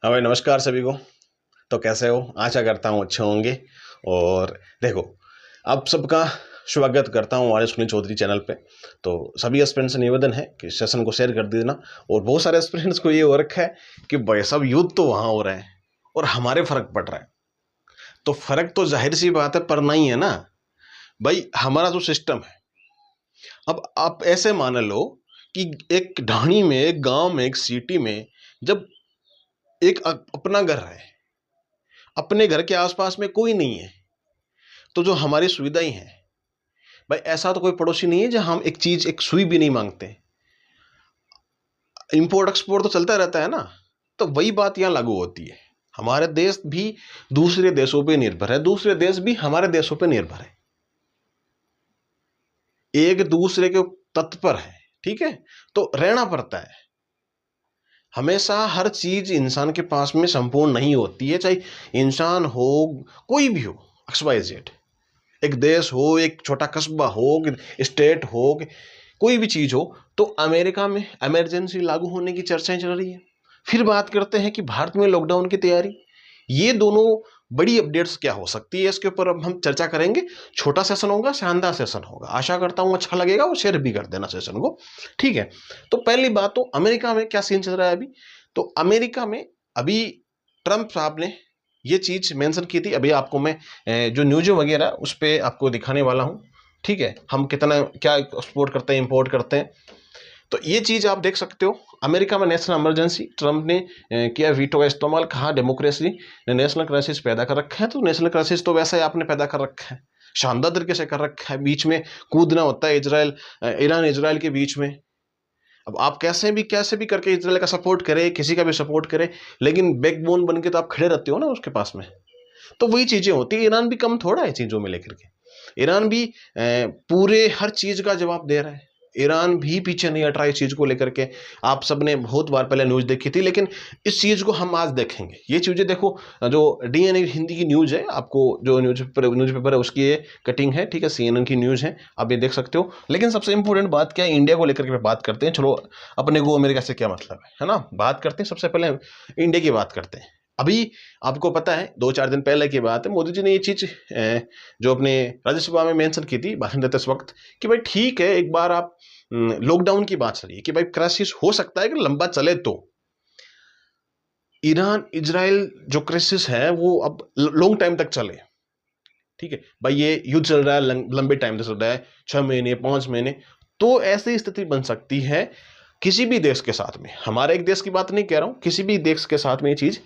हाँ भाई, नमस्कार सभी को। तो कैसे हो? आशा करता हूँ अच्छे होंगे। और देखो, आप सबका स्वागत करता हूँ हमारे सुनील चौधरी चैनल पे। तो सभी एस्पिरेंट्स से निवेदन है कि सेशन को शेयर कर देना। और बहुत सारे एस्पिरेंट्स को ये हो रखा है कि भाई सब युद्ध तो वहाँ हो रहा है और हमारे फर्क पड़ रहा है। तो फर्क तो जाहिर सी बात है पड़ना ही है ना भाई। हमारा जो सिस्टम है, अब आप ऐसे मान लो कि एक ढाणी में, एक गांव में, एक सिटी में जब एक अपना घर है, अपने घर के आसपास में कोई नहीं है, तो जो हमारी सुविधाएं हैं भाई, ऐसा तो कोई पड़ोसी नहीं है जहां हम एक चीज, एक सुई भी नहीं मांगते। इंपोर्ट एक्सपोर्ट तो चलता रहता है ना। तो वही बात यहां लागू होती है। हमारे देश भी दूसरे देशों पे निर्भर है, दूसरे देश भी हमारे देशों पे निर्भर है, एक दूसरे के तत्पर है। ठीक है, तो रहना पड़ता है। हमेशा हर चीज इंसान के पास में संपूर्ण नहीं होती है, चाहे इंसान हो, कोई भी हो, एक्स वाई जेड। एक देश हो, एक छोटा कस्बा हो, स्टेट हो, कोई भी चीज हो। तो अमेरिका में इमरजेंसी लागू होने की चर्चाएं चल रही है। फिर बात करते हैं कि भारत में लॉकडाउन की तैयारी। ये दोनों बड़ी अपडेट्स क्या हो सकती है, इसके ऊपर अब हम चर्चा करेंगे। छोटा सेशन होगा, शानदार सेशन होगा, आशा करता हूं अच्छा लगेगा। और शेयर भी कर देना सेशन को, ठीक है। तो पहली बात, तो अमेरिका में क्या सीन चल रहा है अभी। तो अमेरिका में अभी ट्रंप साहब ने ये चीज मेंशन की थी। अभी आपको मैं जो न्यूज वगैरह उस पर आपको दिखाने वाला हूँ। ठीक है, हम कितना क्या एक्सपोर्ट करते हैं, इंपोर्ट करते हैं, तो ये चीज आप देख सकते हो। अमेरिका में नेशनल इमरजेंसी, ट्रंप ने किया वीटो का इस्तेमाल, कहा डेमोक्रेसी ने नेशनल क्राइसिस पैदा कर रखा है। तो नेशनल क्राइसिस तो वैसे ही आपने पैदा कर रखा है, शानदार तरीके से कर रखा है। बीच में कूदना होता है इसराइल, ईरान इसराइल के बीच में। अब आप कैसे भी करके इसराइल का सपोर्ट करें, किसी का भी सपोर्ट करें, लेकिन बैकबोन बन के तो आप खड़े रहते हो ना उसके पास में। तो वही चीजें होती है। ईरान भी कम थोड़ा है चीजों में लेकर के। ईरान भी पूरे हर चीज का जवाब दे रहा है। ईरान भी पीछे नहीं हट रहा है इस चीज को लेकर के। आप सबने बहुत बार पहले न्यूज देखी थी, लेकिन इस चीज को हम आज देखेंगे। ये चीजें देखो, जो डीएनए हिंदी की न्यूज है, आपको जो न्यूज़पेपर है उसकी ये कटिंग है, ठीक है, सीएनएन की न्यूज है, आप ये देख सकते हो। लेकिन सबसे इंपॉर्टेंट बात क्या है, इंडिया को लेकर के बात करते हैं। चलो, अपने को अमेरिका से क्या मतलब है ना, बात करते हैं। सबसे पहले इंडिया की बात करते हैं। अभी आपको पता है, 2-4 दिन पहले की बात है, मोदी जी ने ये चीज जो अपने राज्यसभा में मेंशन की थी भाषण देते वक्त, कि भाई ठीक है, एक बार आप लॉकडाउन की बात चली है कि भाई क्राइसिस हो सकता है कि लंबा चले, तो ईरान इजराइल जो क्राइसिस है वो अब लॉन्ग टाइम तक चले। ठीक है भाई, ये युद्ध चल रहा है, लंबे टाइम तक चल रहा है, 6 महीने, 5 महीने। तो ऐसी स्थिति बन सकती है किसी भी देश के साथ में, हमारे एक देश की बात नहीं कह रहा हूं, किसी भी देश के साथ में ये चीज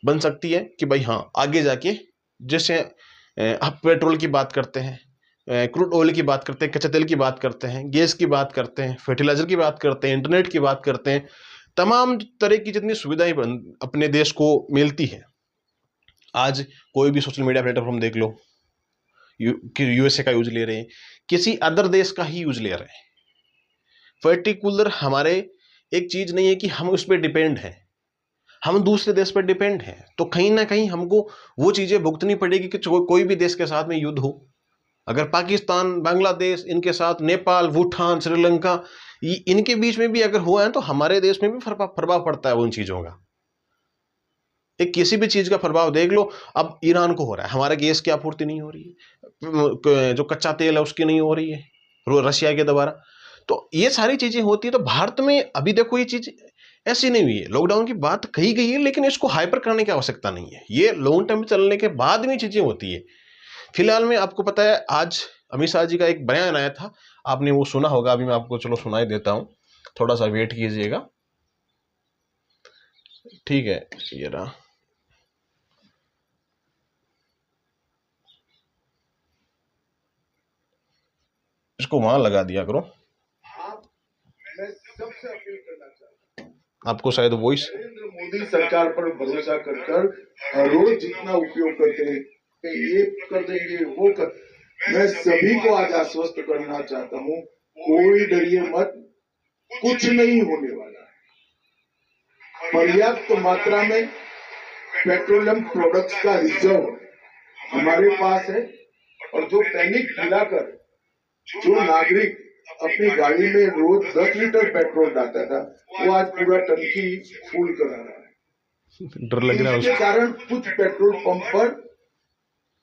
बन सकती है कि भाई हाँ, आगे जाके जैसे आप पेट्रोल की बात करते हैं, क्रूड ऑयल की बात करते हैं, कच्चे तेल की बात करते हैं, गैस की बात करते हैं, फर्टिलाइजर की बात करते हैं, इंटरनेट की बात करते हैं, तमाम तरह की जितनी सुविधाएं अपने देश को मिलती है। आज कोई भी सोशल मीडिया प्लेटफॉर्म देख लो, कि यूएसए का यूज ले रहे हैं, किसी अदर देश का ही यूज ले रहे हैं। पर्टिकुलर हमारे एक चीज नहीं है कि हम उस पर डिपेंड हैं, हम दूसरे देश पर डिपेंड हैं। तो कहीं ना कहीं हमको वो चीजें भुगतनी पड़ेगी कि कोई भी देश के साथ में युद्ध हो। अगर पाकिस्तान, बांग्लादेश, इनके साथ नेपाल, भूटान, श्रीलंका, इनके बीच में भी अगर हुआ है, तो हमारे देश में भी प्रभाव पड़ता है उन चीजों का। एक किसी भी चीज का प्रभाव देख लो। अब ईरान को हो रहा है, हमारे गैस की आपूर्ति नहीं हो रही है, जो कच्चा तेल है उसकी नहीं हो रही है रशिया के द्वारा। तो ये सारी चीजें होती है। तो भारत में अभी देखो, ये चीज ऐसी नहीं हुई है। लॉकडाउन की बात कही गई है, लेकिन इसको हाइपर करने की आवश्यकता नहीं है। ये लॉन्ग टर्म चलने के बाद में चीजें होती है। फिलहाल में आपको पता है, आज अमित शाह जी का एक बयान आया था, आपने वो सुना होगा। अभी मैं आपको चलो सुनाई देता हूं, थोड़ा सा वेट कीजिएगा। ठीक है, ये रहा। इसको वहां लगा दिया करो, मैं सबसे अपील करना चाहता हूँ, आपको शायद वॉइस। नरेंद्र मोदी सरकार पर भरोसा कर रोज जितना उपयोग करते हैं कि ये कर देंगे, वो कर। मैं सभी को आज आश्वस्त करना चाहता हूँ, कोई डरिए मत, कुछ नहीं होने वाला है। पर्याप्त मात्रा में पेट्रोलियम प्रोडक्ट्स का रिजर्व हमारे पास है, और जो पैनिक फैलाकर जो नागरिक अपनी गाड़ी में रोज 10 लीटर पेट्रोल डालता था, वो आज पूरा टंकी फुल करा रहा है। डर लग रहा है इसके उसको। कारण कुछ पेट्रोल पंप पर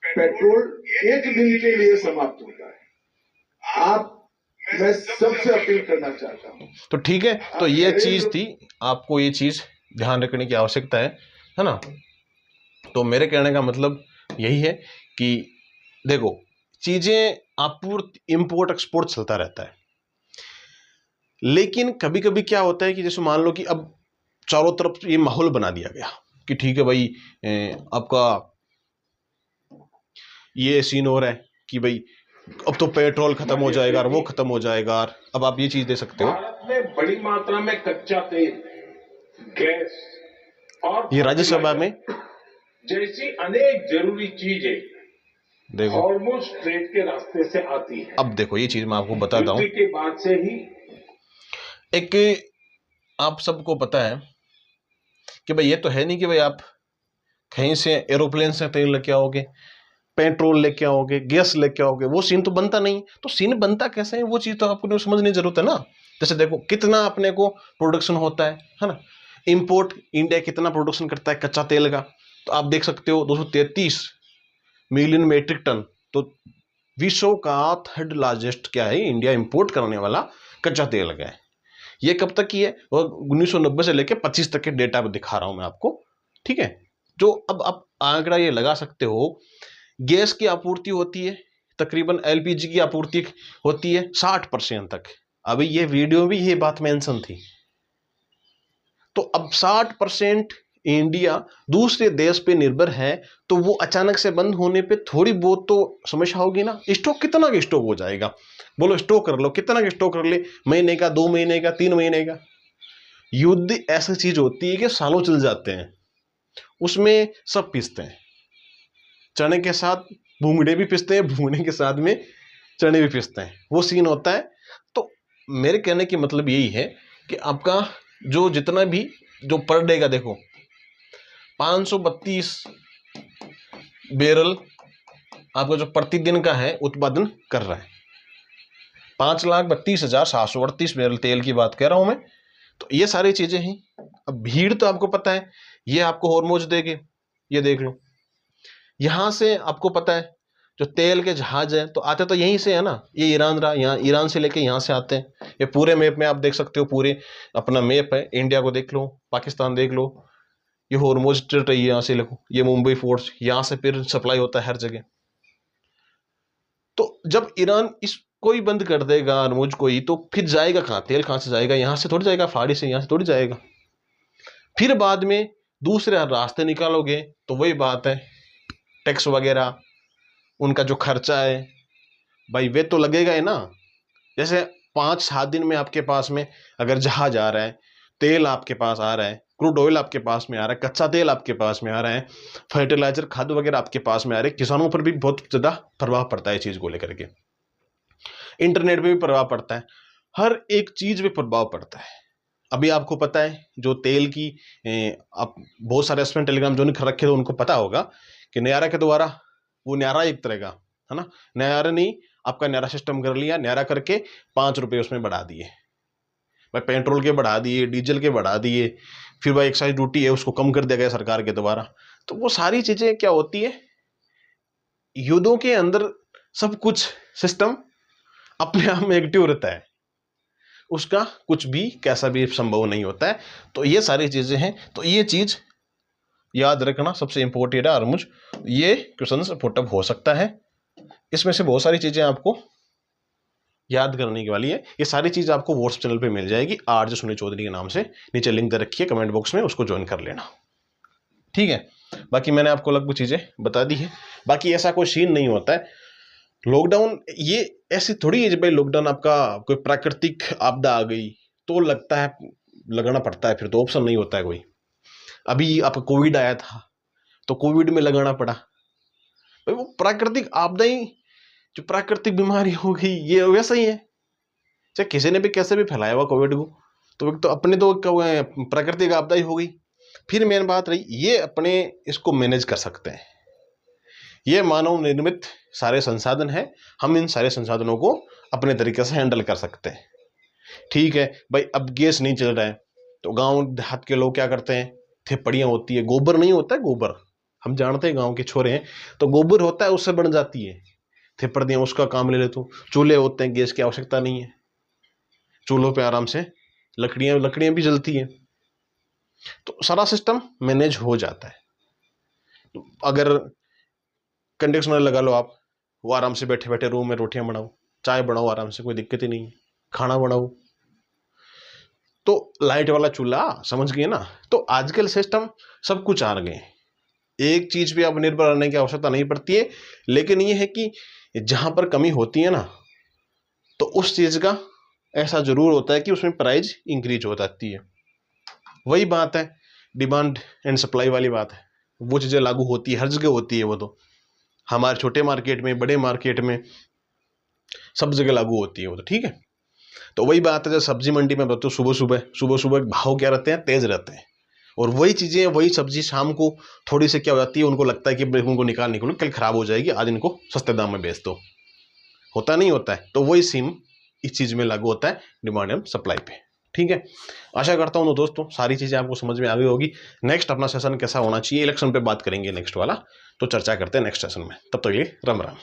पेट्रोल एक दिन के लिए समाप्त होता है। मैं सबसे अपील करना चाहता हूँ। तो ठीक है, तो ये चीज थी, आपको ये चीज ध्यान रखने की आवश्यकता है ना। तो मेरे कहने का मतलब यही है कि देखो, चीजें आपूर्ति, इंपोर्ट एक्सपोर्ट चलता रहता है, लेकिन कभी कभी क्या होता है कि जैसे मान लो कि अब चारों तरफ ये माहौल बना दिया गया कि ठीक है भाई, आपका ये सीन हो रहा है कि भाई अब तो पेट्रोल खत्म हो जाएगा और वो खत्म हो जाएगा, और अब आप ये चीज दे सकते हो। भारत में बड़ी मात्रा में कच्चा तेल, गैस और ये राज्यसभा में जैसी अनेक जरूरी चीजें देखो, हॉर्मुज स्ट्रेट के रास्ते से आती है। अब देखो ये चीज मैं आपको बताता हूँ। युद्ध के बाद से ही एक, आप सबको पता है कि भाई ये तो है नहीं कि भाई आप कहीं से एरोप्लेन से तेल लेके आओगे, पेट्रोल लेके आओगे, गैस लेके आओगे, वो सीन तो बनता नहीं। तो सीन बनता कैसे है, वो चीज तो आपको समझने की जरूरत है ना। जैसे देखो कितना अपने को प्रोडक्शन होता है ना। इंपोर्ट इंडिया कितना प्रोडक्शन करता है कच्चा तेल का, तो आप देख सकते हो 233 मिलियन मेट्रिक टन। तो विश्व का थर्ड लार्जेस्ट क्या है, इंडिया इंपोर्ट करने वाला कच्चा तेल का है। ये कब तक की है, वो 1990 से लेकर 25 तक के डेटा दिखा रहा हूं मैं आपको, ठीक है। जो अब आप आंकड़ा ये लगा सकते हो, गैस की आपूर्ति होती है तकरीबन, एलपीजी की आपूर्ति होती है 60% तक। अभी ये वीडियो भी ये बात मेंशन थी। तो अब 60% इंडिया दूसरे देश पे निर्भर है, तो वो अचानक से बंद होने पे थोड़ी बहुत तो समस्या होगी ना। स्टॉक कितना का स्टॉक हो जाएगा, बोलो स्टॉक कर लो, कितना का स्टॉक कर ले, महीने का, 2 महीने का, 3 महीने का। युद्ध ऐसी चीज होती है कि सालों चल जाते हैं, उसमें सब पिसते हैं। चने के साथ भूंगड़े भी पिसते हैं, भूंगड़े के साथ में चने भी पिसते हैं, वो सीन होता है। तो मेरे कहने की मतलब यही है कि आपका जो जितना भी जो पर डे का देखो 532 बैरल आपका जो प्रतिदिन का है उत्पादन कर रहा है। 5,32,738 बैरल तेल की बात कह रहा हूं मैं। तो ये सारी चीजें हैं। अब भीड़ तो आपको पता है, ये आपको हॉर्मोज देंगे, ये देख लो। यहां से आपको पता है जो तेल के जहाज है तो आते तो यहीं से है ना, ये ईरान रहा, यहाँ ईरान से लेके यहाँ से आते हैं। ये पूरे मैप में आप देख सकते हो, पूरे अपना मैप है, इंडिया को देख लो, पाकिस्तान देख लो, ये हॉर्मोज स्ट्रेट है, यहाँ से देखो, ये मुंबई फोर्ट्स, यहाँ से फिर सप्लाई होता है हर जगह। तो जब ईरान इस कोई बंद कर देगा हॉर्मोज कोई, तो फिर जाएगा कहाँ, तेल कहाँ से जाएगा, यहाँ से थोड़ी जाएगा, फाड़ी से, यहाँ से थोड़ी जाएगा। फिर बाद में दूसरे रास्ते निकालोगे तो वही बात है, टैक्स वगैरह, उनका जो खर्चा है भाई वे तो लगेगा ही ना। जैसे 5-7 दिन में आपके पास में अगर जहाज आ रहा है, तेल आपके पास आ रहा है, क्रूड ऑयल आपके पास में आ रहा है, कच्चा तेल आपके पास में आ रहा है, फर्टिलाइजर खाद वगैरह आपके पास में आ रहे हैं, किसानों पर भी बहुत ज्यादा प्रभाव पड़ता है चीज को लेकर के। इंटरनेट पे भी प्रभाव पड़ता है, हर एक चीज पे प्रभाव पड़ता है। अभी आपको पता है जो तेल की आप बहुत सारे रेस्टोरेंट टेलीग्राम जो नहीं रखे थे उनको पता होगा कि न्यारा के द्वारा, वो न्यारा एक तरह का है ना, न्यारा नहीं, आपका न्यारा सिस्टम कर लिया, न्यारा करके 5 रुपये उसमें बढ़ा दिए भाई, पेट्रोल के बढ़ा दिए, डीजल के बढ़ा दिए, फिर भाई एक्साइज ड्यूटी है उसको कम कर दिया गया सरकार के द्वारा। तो वो सारी चीजें क्या होती है, युद्धों के अंदर सब कुछ सिस्टम अपने आप में एक्टिव रहता है, उसका कुछ भी कैसा भी संभव नहीं होता है। तो ये सारी चीजें हैं, तो ये चीज याद रखना सबसे इंपॉर्टेंट है। और मुझ ये क्वेश्चन पुटअप हो सकता है, इसमें से बहुत सारी चीजें आपको याद करने की वाली है। ये सारी चीज आपको व्हाट्सएप चैनल पे मिल जाएगी, आरजे सुनील चौधरी के नाम से, नीचे लिंक दे रखी है कमेंट बॉक्स में, उसको ज्वाइन कर लेना, ठीक है। बाकी मैंने आपको लगभग चीजें बता दी है। बाकी ऐसा कोई सीन नहीं होता है लॉकडाउन, ये ऐसी थोड़ी है भाई लॉकडाउन आपका कोई प्राकृतिक आपदा आ गई तो लगता है लगाना पड़ता है, फिर तो ऑप्शन नहीं होता है कोई। अभी आपका कोविड आया था तो कोविड में लगाना पड़ा भाई, वो प्राकृतिक आपदा ही, जो प्राकृतिक बीमारी हो गई ये वैसा ही है, चाहे किसी ने भी कैसे भी फैलाया हुआ कोविड को, तो एक तो अपने तो प्राकृतिक आपदा ही हो गई। फिर मेन बात रही, ये अपने इसको मैनेज कर सकते हैं, ये मानव निर्मित सारे संसाधन हैं, हम इन सारे संसाधनों को अपने तरीके से हैंडल कर सकते हैं, ठीक है भाई। अब गैस नहीं चल रहा है तो गांव देहात के लोग क्या करते हैं, थेपड़ियाँ होती है, गोबर नहीं होता है, गोबर हम जानते हैं, गांव के छोरे हैं तो गोबर होता है, उससे बन जाती है थेपड़ियाँ, उसका काम ले लेता हूँ। चूल्हे होते हैं, गैस की आवश्यकता नहीं है, चूल्हों पे आराम से लकड़ियाँ भी जलती है, तो सारा सिस्टम मैनेज हो जाता है। तो अगर कंडीशनर लगा लो आप, वो आराम से बैठे बैठे रूम में रोटियां बनाओ, चाय बनाओ आराम से, कोई दिक्कत ही नहीं है, खाना बनाओ। तो लाइट वाला चूल्हा, समझ गए ना। तो आजकल सिस्टम सब कुछ आ गए, एक चीज पे अब निर्भर रहने की आवश्यकता नहीं पड़ती है। लेकिन ये है कि जहां पर कमी होती है ना, तो उस चीज का ऐसा जरूर होता है कि उसमें प्राइस इंक्रीज हो जाती है। वही बात है, डिमांड एंड सप्लाई वाली बात है, वो चीजें लागू होती है, हर जगह होती है वो, तो हमारे छोटे मार्केट में, बड़े मार्केट में, सब जगह लागू होती है वो, तो ठीक है। तो वही बात है, जब सब्जी मंडी में बताते हो, सुबह सुबह भाव क्या रहते हैं, तेज रहते हैं, और वही चीजें, वही सब्जी शाम को थोड़ी सी क्या हो जाती है, उनको लगता है कि उनको निकाल कल खराब हो जाएगी, आज इनको सस्ते दाम में बेच दो, होता नहीं होता है। तो वही सेम इस चीज में लागू होता है, डिमांड एंड सप्लाई पे, ठीक है। आशा करता हूँ दोस्तों सारी चीजें आपको समझ में आ गई होगी। नेक्स्ट अपना सेशन कैसा होना चाहिए, इलेक्शन पे बात करेंगे नेक्स्ट वाला, तो चर्चा करते हैं नेक्स्ट सेशन में। तब तक के लिए राम राम।